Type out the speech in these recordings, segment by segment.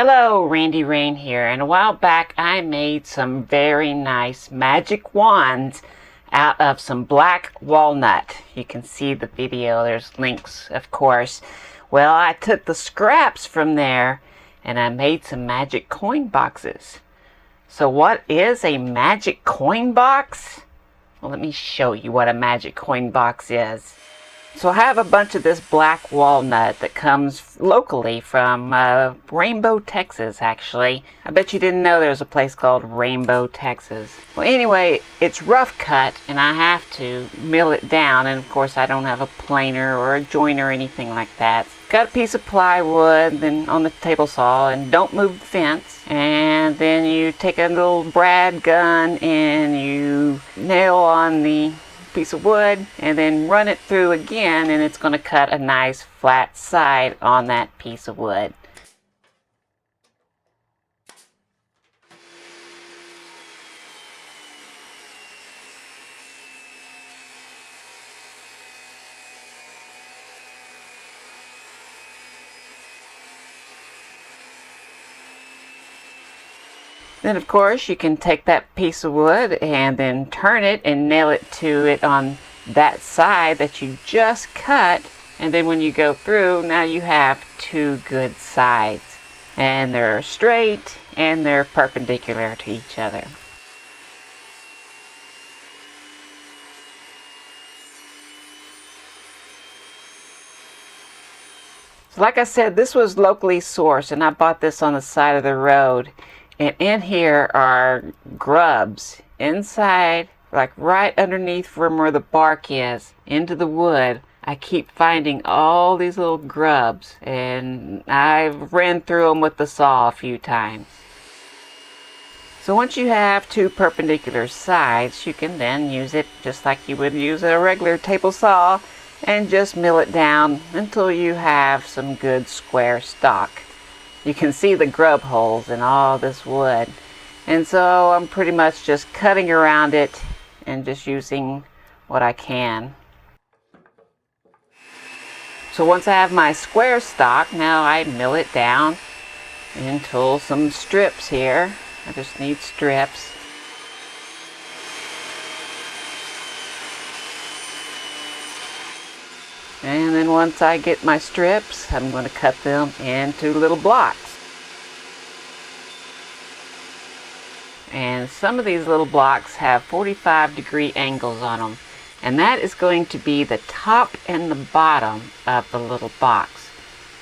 Hello, Randy Rain here, and a while back I made some very nice magic wands out of some black walnut. You can see the video, there's links of course. Well, I took the scraps from there and I made some magic coin boxes. So what is a magic coin box? Well, let me show you what a magic coin box is. So I have a bunch of this black walnut that comes locally from Rainbow, Texas, actually. I bet you didn't know there's a place called Rainbow, Texas. Well, anyway, it's rough cut and I have to mill it down, and of course I don't have a planer or a joiner or anything like that. Cut a piece of plywood then on the table saw, and don't move the fence. And then you take a little brad gun and you nail on the piece of wood and then run it through again, and it's going to cut a nice flat side on that piece of wood. Then of course you can take that piece of wood and then turn it and nail it to it on that side that you just cut, and then when you go through, now you have two good sides, and they're straight and they're perpendicular to each other. So like I said, this was locally sourced and I bought this on the side of the road. And in here are grubs inside, like right underneath from where the bark is, into the wood. I keep finding all these little grubs, and I've ran through them with the saw a few times. So once you have two perpendicular sides, you can then use it just like you would use a regular table saw and just mill it down until you have some good square stock. You can see the grub holes in all this wood, and so I'm pretty much just cutting around it and just using what I can. So once I have my square stock, now I mill it down into some strips here. I just need strips. And then once I get my strips, I'm going to cut them into little blocks. And some of these little blocks have 45-degree angles on them. And that is going to be the top and the bottom of the little box.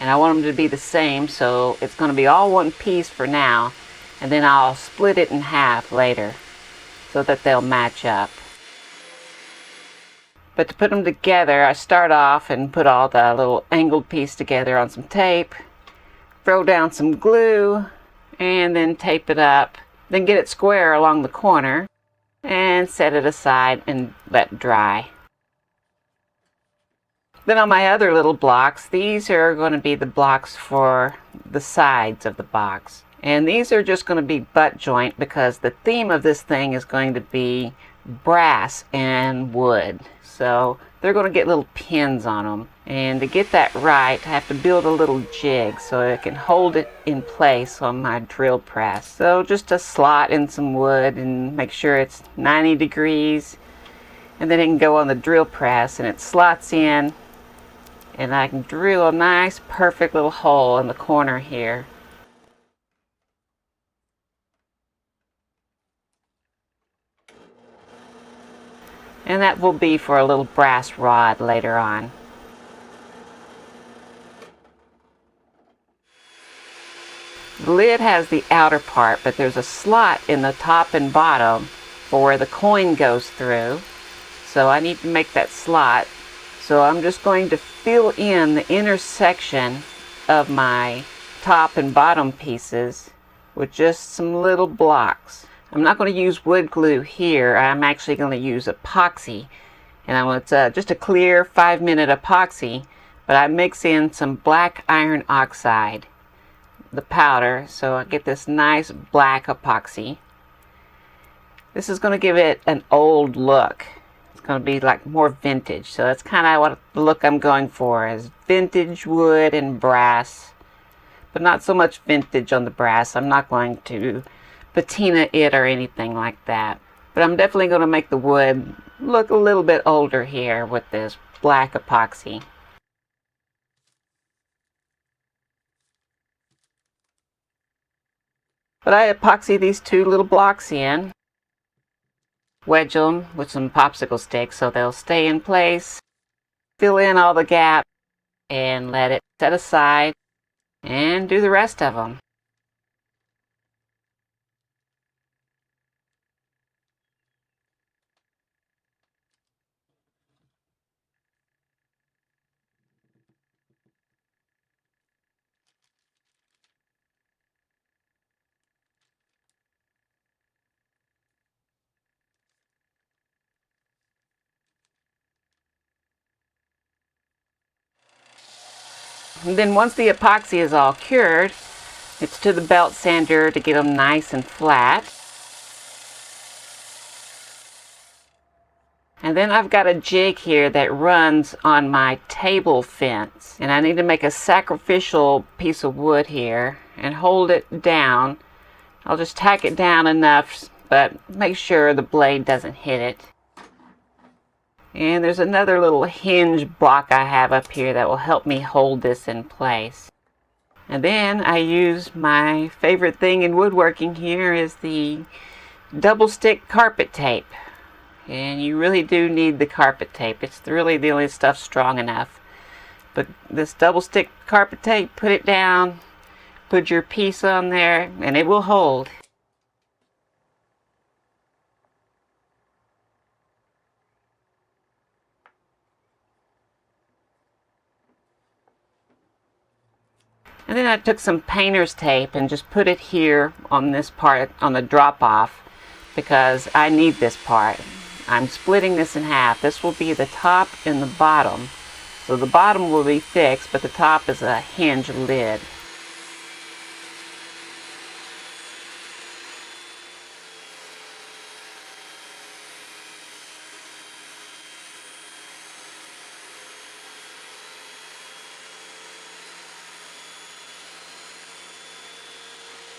And I want them to be the same, so it's going to be all one piece for now. And then I'll split it in half later so that they'll match up. But to put them together, I start off and put all the little angled piece together on some tape, throw down some glue, and then tape it up. Then get it square along the corner and set it aside and let dry. Then on my other little blocks, these are going to be the blocks for the sides of the box. And these are just going to be butt joint because the theme of this thing is going to be brass and wood. So they're going to get little pins on them, and to get that right I have to build a little jig so I can hold it in place on my drill press. So just to slot in some wood and make sure it's 90 degrees, and then it can go on the drill press and it slots in, and I can drill a nice perfect little hole in the corner here. And that will be for a little brass rod later on. The lid has the outer part, but there's a slot in the top and bottom for where the coin goes through. So I need to make that slot. So I'm just going to fill in the inner section of my top and bottom pieces with just some little blocks. I'm not going to use wood glue here. I'm actually going to use epoxy, and it's just a clear 5-minute epoxy, but I mix in some black iron oxide, the powder, so I get this nice black epoxy. This is going to give it an old look. It's going to be like more vintage, so that's kind of what the look I'm going for, is vintage wood and brass. but not so much vintage on the brass. I'm not going to patina it or anything like that. But I'm definitely going to make the wood look a little bit older here with this black epoxy. But I epoxy these two little blocks in, wedge them with some popsicle sticks so they'll stay in place, fill in all the gaps, and let it set aside and do the rest of them. And then once the epoxy is all cured, it's to the belt sander to get them nice and flat. And then I've got a jig here that runs on my table fence. And I need to make a sacrificial piece of wood here and hold it down. I'll just tack it down enough, but make sure the blade doesn't hit it. And there's another little hinge block I have up here that will help me hold this in place. And then I use my favorite thing in woodworking here is the double stick carpet tape. And you really do need the carpet tape. It's really the only stuff strong enough. But this double stick carpet tape, put it down, put your piece on there, and it will hold. And then I took some painter's tape and just put it here on this part, on the drop off, because I need this part. I'm splitting this in half. This will be the top and the bottom. So the bottom will be fixed, but the top is a hinge lid.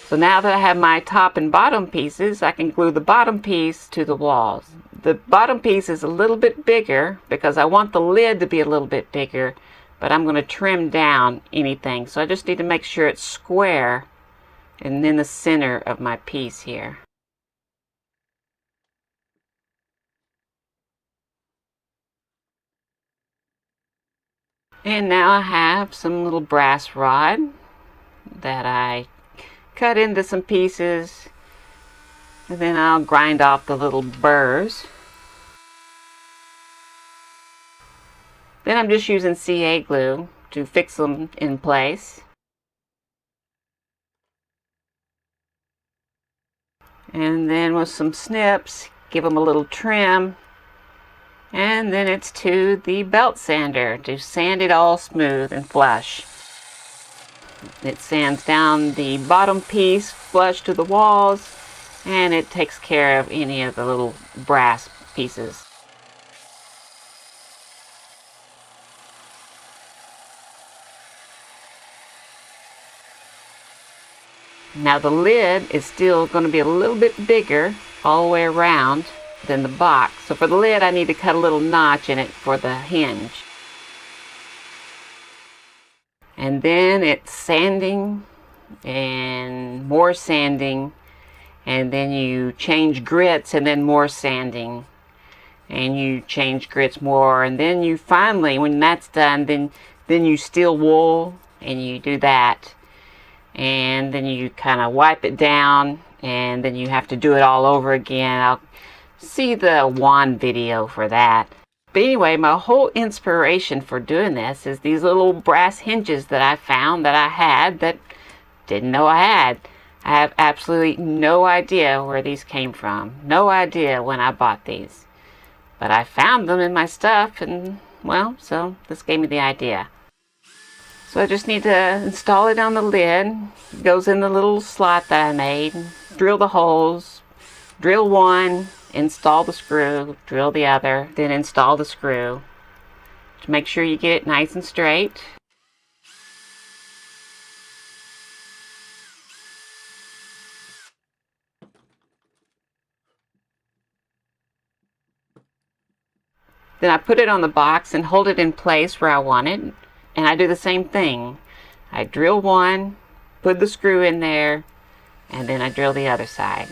So now that I have my top and bottom pieces, I can glue the bottom piece to the walls. The bottom piece is a little bit bigger because I want the lid to be a little bit bigger, but I'm going to trim down anything. So I just need to make sure it's square and in the center of my piece here. And now I have some little brass rod that I cut into some pieces, and then I'll grind off the little burrs. Then I'm just using CA glue to fix them in place. And then with some snips, give them a little trim. And then it's to the belt sander to sand it all smooth and flush. It sands down the bottom piece flush to the walls, and it takes care of any of the little brass pieces. Now the lid is still going to be a little bit bigger all the way around than the box. So for the lid I need to cut a little notch in it for the hinge. And then it's sanding and more sanding, and then you change grits and then more sanding, and you change grits more, and then you finally, when that's done, then you steel wool and you do that, and then you kind of wipe it down, and then you have to do it all over again. I'll see the wand video for that. But anyway, my whole inspiration for doing this is these little brass hinges that I found that I had that didn't know I had. I have absolutely no idea where these came from. No idea when I bought these. But I found them in my stuff, and well, so this gave me the idea. So I just need to install it on the lid. It goes in the little slot that I made. Drill the holes. Drill one. Install the screw, drill the other, then install the screw to make sure you get it nice and straight. Then I put it on the box and hold it in place where I want it. And I do the same thing. I drill one, put the screw in there, and then I drill the other side.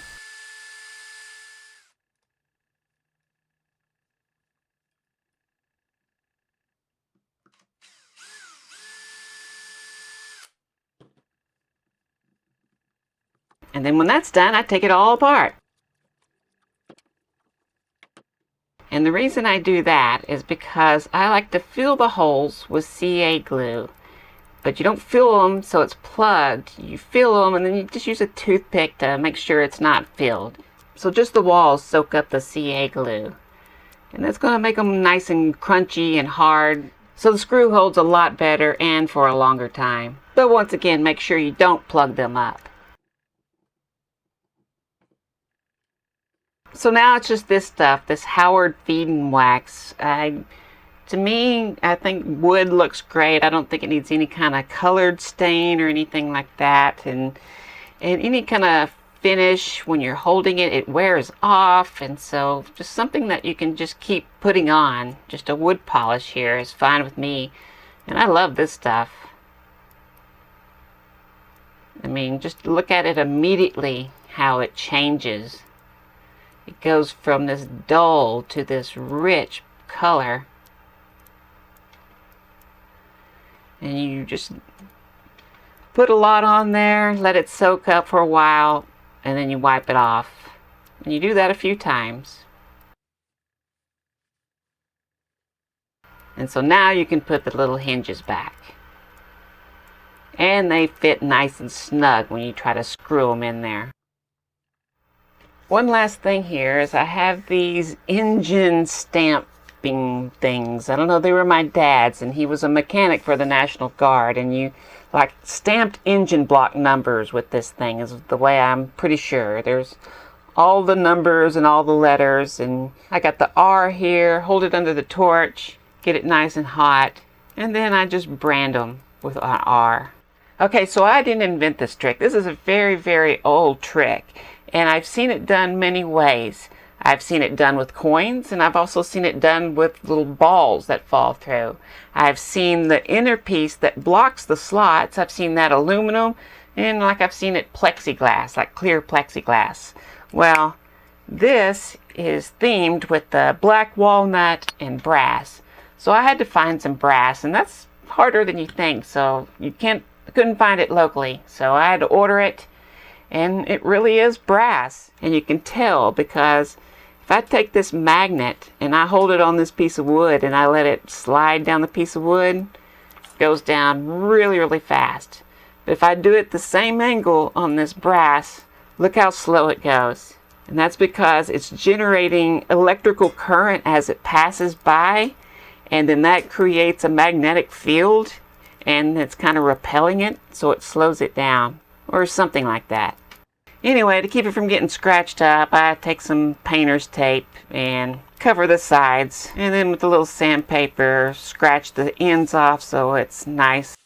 And then when that's done, I take it all apart. And the reason I do that is because I like to fill the holes with CA glue. But you don't fill them so it's plugged. You fill them and then you just use a toothpick to make sure it's not filled. So just the walls soak up the CA glue. And that's going to make them nice and crunchy and hard. So the screw holds a lot better and for a longer time. But once again, make sure you don't plug them up. So now it's just this stuff, this Howard feed and wax. To me, I think wood looks great. I don't think it needs any kind of colored stain or anything like that. And any kind of finish, when you're holding it, it wears off. And so just something that you can just keep putting on. Just a wood polish here is fine with me. And I love this stuff. I mean, just look at it immediately, how it changes. It goes from this dull to this rich color. And you just put a lot on there, let it soak up for a while, and then you wipe it off. And you do that a few times. And so now you can put the little hinges back. And they fit nice and snug when you try to screw them in there. One last thing here is I have these engine stamping things. I don't know, they were my dad's, and he was a mechanic for the National Guard, and you like stamped engine block numbers with this thing is the way I'm pretty sure. There's all the numbers and all the letters, and I got the R here, hold it under the torch, get it nice and hot, and then I just brand them with an R. Okay, so I didn't invent this trick. This is a very, very old trick. And I've seen it done many ways. I've seen it done with coins, and I've also seen it done with little balls that fall through. I've seen the inner piece that blocks the slots. I've seen that aluminum, and like I've seen it plexiglass, like clear plexiglass. Well, this is themed with the black walnut and brass. So I had to find some brass, and that's harder than you think. So you couldn't find it locally. So I had to order it. And it really is brass. And you can tell because if I take this magnet and I hold it on this piece of wood and I let it slide down the piece of wood, it goes down really, really fast. But if I do it the same angle on this brass, look how slow it goes. And that's because it's generating electrical current as it passes by. And then that creates a magnetic field. And it's kind of repelling it, so it slows it down. Or something like that. Anyway, to keep it from getting scratched up, I take some painter's tape and cover the sides. And then with a little sandpaper, scratch the ends off so it's nice.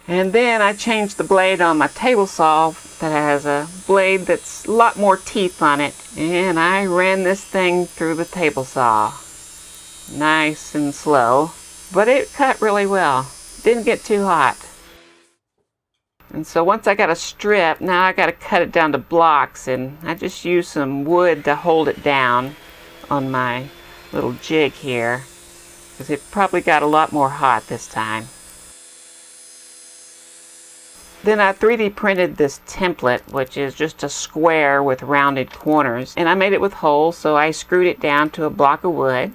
And then I changed the blade on my table saw that has a blade that's a lot more teeth on it. And I ran this thing through the table saw. Nice and slow. But it cut really well. Didn't get too hot. And so once I got a strip, now I got to cut it down to blocks, and I just use some wood to hold it down on my little jig here because it probably got a lot more hot this time. Then I 3D printed this template, which is just a square with rounded corners, and I made it with holes, so I screwed it down to a block of wood.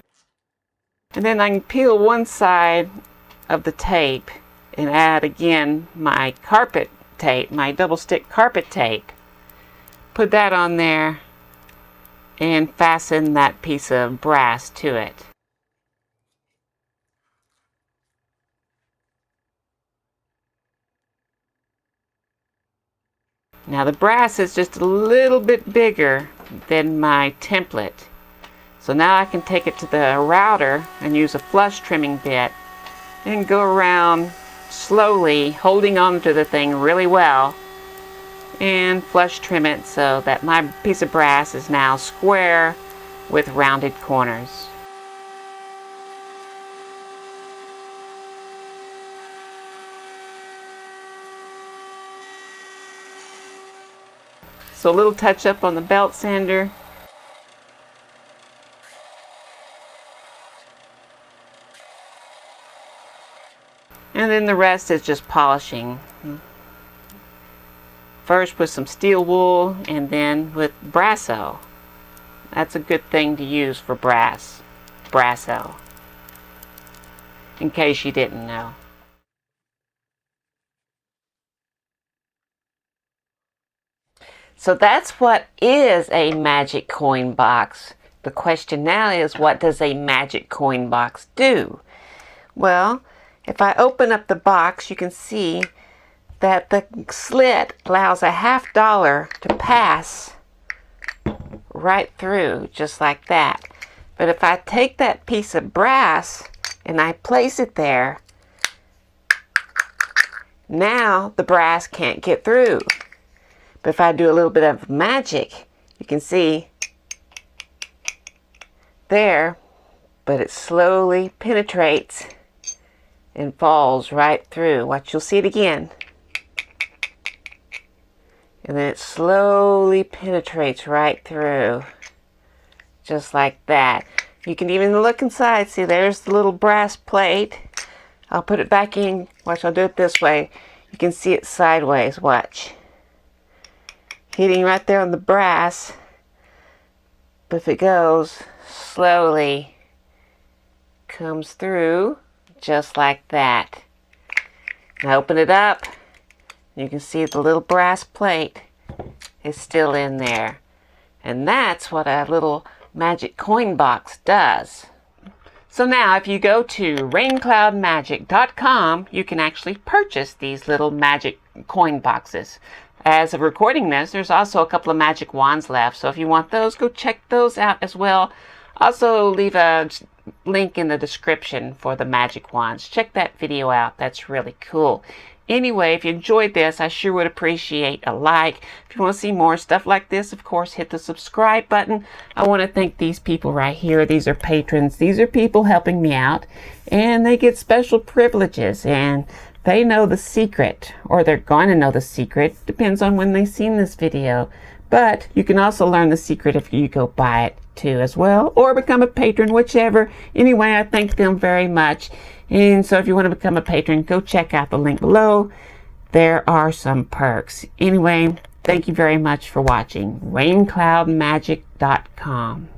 And then I can peel one side of the tape and add again my carpet tape, my double stick carpet tape. Put that on there and fasten that piece of brass to it. Now the brass is just a little bit bigger than my template. So now I can take it to the router and use a flush trimming bit and go around slowly, holding on to the thing really well, and flush trim it so that my piece of brass is now square with rounded corners. So a little touch up on the belt sander. And then the rest is just polishing. First with some steel wool and then with Brasso. That's a good thing to use for brass. Brasso. In case you didn't know. So that's what is a magic coin box. The question now is, what does a magic coin box do? Well, if I open up the box, you can see that the slit allows a $50 to pass right through, just like that. But if I take that piece of brass and I place it there, now the brass can't get through. But if I do a little bit of magic, you can see there, but it slowly penetrates and falls right through. Watch, you'll see it again. And then it slowly penetrates right through, just like that. You can even look inside. See, there's the little brass plate. I'll put it back in. Watch, I'll do it this way. You can see it sideways. Watch. Hitting right there on the brass. But if it goes slowly, comes through just like that. Now open it up. You can see the little brass plate is still in there. And that's what a little magic coin box does. So now if you go to raincloudmagic.com, you can actually purchase these little magic coin boxes. As of recording this, there's also a couple of magic wands left. So if you want those, go check those out as well. Also leave a link in the description for the magic wands. Check that video out. That's really cool. Anyway, if you enjoyed this, I sure would appreciate a like. If you want to see more stuff like this, of course, hit the subscribe button. I want to thank these people right here. These are patrons. These are people helping me out, and they get special privileges, and they know the secret, or they're going to know the secret. Depends on when they've seen this video. But you can also learn the secret if you go buy it too as well, or become a patron, whichever. Anyway, I thank them very much. And so if you want to become a patron, go check out the link below. There are some perks. Anyway, thank you very much for watching. raincloudmagic.com